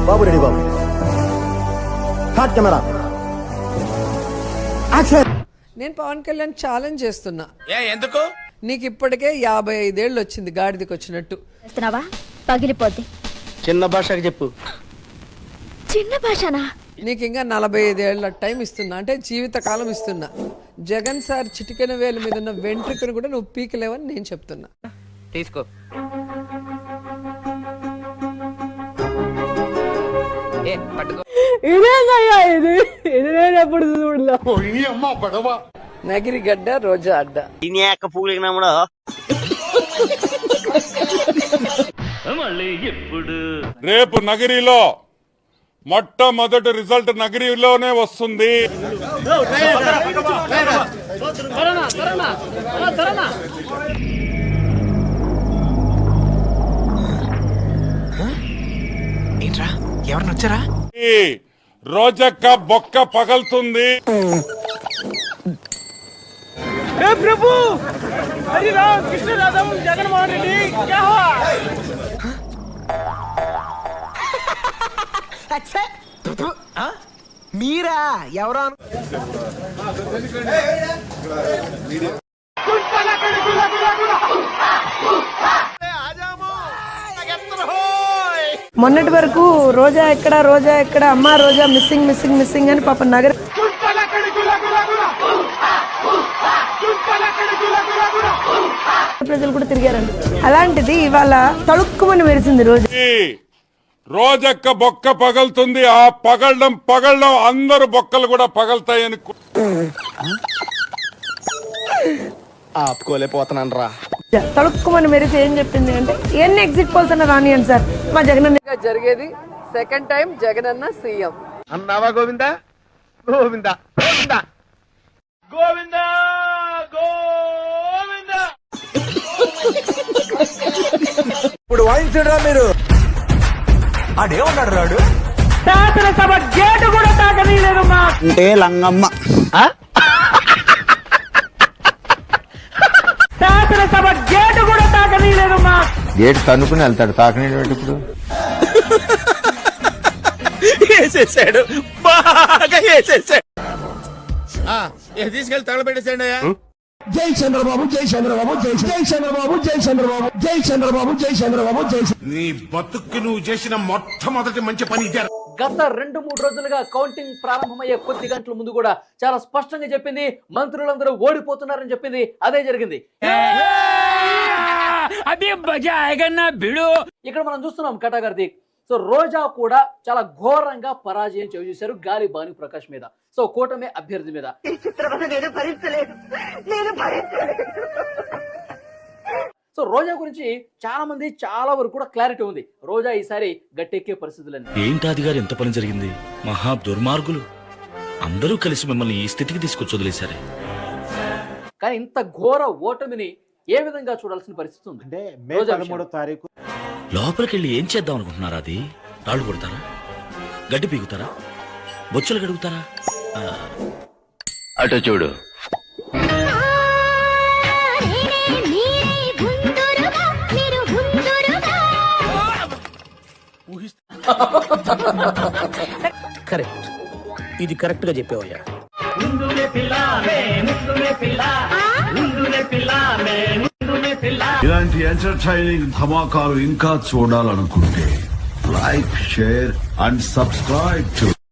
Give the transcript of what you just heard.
బాబు ready బాబు. Hot camera action. నేను Pawan Kalyan challenge చేస్తున్నా. ఎందుకు? నీకు ఇప్పటికే 55 ఏళ్ళు వచ్చింది గాడిదకి వచ్చినట్టు. పగిలిపోద్ది. చిన్న భాషకి చెప్పు. చిన్న భాషనా? నీకు ఇంకా 45 ఏళ్ల టైం ఇస్తున్నా, అంటే జీవితకాలం ఇస్తున్నా. జగన్ సార్ చిటికెన వేలు మీద ఉన్న వెంట్రుకను కూడా నువ్వు పీకలేవని నేను చెప్తున్నా. తీసుకో. నగిరిగడ్డ రోజా అడ్డ. రేపు నగిరిలో మొట్టమొదటి రిజల్ట్ నగిరిలోనే వస్తుంది. ఎవరిని వచ్చారా? రోజక్క బొక్క పగలుతుంది. ప్రభు హరి రామ్ కృష్ణ రాధం జగన్మోహన్ రెడ్డి క్యా హువా? మీరా? ఎవరా? మొన్నటి వరకు రోజా ఎక్కడ అమ్మా రోజా మిస్సింగ్ మిస్సింగ్ మిస్సింగ్ అని పాప నగర ప్రజలు కూడా తిరిగారండి. అలాంటిది ఇవాళ తళుక్కుమని మెరిసింది రోజా. రోజక్క బొక్క పగలుతుంది. ఆ పగలడం అందరు బొక్కలు కూడా పగలుతాయని ఆపుకోలేకపోతున్నాను రా. తళుక్కుమని మెరిసి ఏం చెప్పింది అంటే, ఎన్ని ఎగ్జిట్ పోల్స్ అన్న రానియండి సార్, మా జగన్ జరిగేది సెకండ్ టైం జగనన్న సీఎం అన్నావా గోవిందా? గోవిందా గోవిందా గోవిందా గోవిందా. ఇప్పుడు వాయించడరా మీరు. ఆడేమన్నాడు రాడు? శాసనసభ గేటు కూడా తాకనీయలేదు మా అంటే లంగమ్మ. శాసనసభ గేటు కూడా తాకనీయలేదు మా. గేట్ తన్నుకుని వెళ్తాడు, తాకనీడు ఇప్పుడు. వేసేసాడు, బాగా వేసేసాడు. తీసుకెళ్ళి తగలబెట్టేసాడు. జై చంద్రబాబు, జై చంద్రబాబు, జై చంద్రబాబు, జై చంద్రబాబు, జై చంద్రబాబు, జై చంద్రబాబు, జై. నీ బతుక్కి నువ్వు చేసిన మొట్టమొదటి మంచి పని ఇదే. గత 2-3 రోజులుగా కౌంటింగ్ ప్రారంభమయ్యే కొద్ది గంటల ముందు కూడా చాలా స్పష్టంగా చెప్పింది, మంత్రులందరూ ఓడిపోతున్నారని చెప్పింది. అదే జరిగింది. ఇక్కడ మనం చూస్తున్నాం కటాగారిది. సో రోజా కూడా చాలా ఘోరంగా పరాజయం చేశారు గాలి భాను ప్రకాష్ మీద, సో కూటమి అభ్యర్థి మీద. సో రోజా గురించి చాలా మంది చాలా వరకు కూడా క్లారిటీ ఉంది. రోజా ఈసారి గట్టెక్కే పరిస్థితులని. ఏంటాది గారు ఎంత పని జరిగింది? మహా దుర్మార్గులు అందరూ కలిసి మిమ్మల్ని ఈ స్థితికి తీసుకొచ్చి వదిలేశారే. కానీ ఇంత ఘోర ఓటమిని ఏ విధంగా చూడాల్సిన పరిస్థితి ఉంది అంటే మే 13వ తారీఖు లోపలికెళ్ళి ఏం చేద్దాం అనుకుంటున్నారా? అది రాళ్ళు కొడతారా? గడ్డి పీకుతారా? బొచ్చులు గడుగుతారా? అటు చూడు. కరెక్ట్, ఇది కరెక్ట్ గా చెప్పావయ్యా. ఇలాంటి ఎంటర్టైనింగ్ ధమాకాలు ఇంకా చూడాలనుకుంటే like, share and subscribe to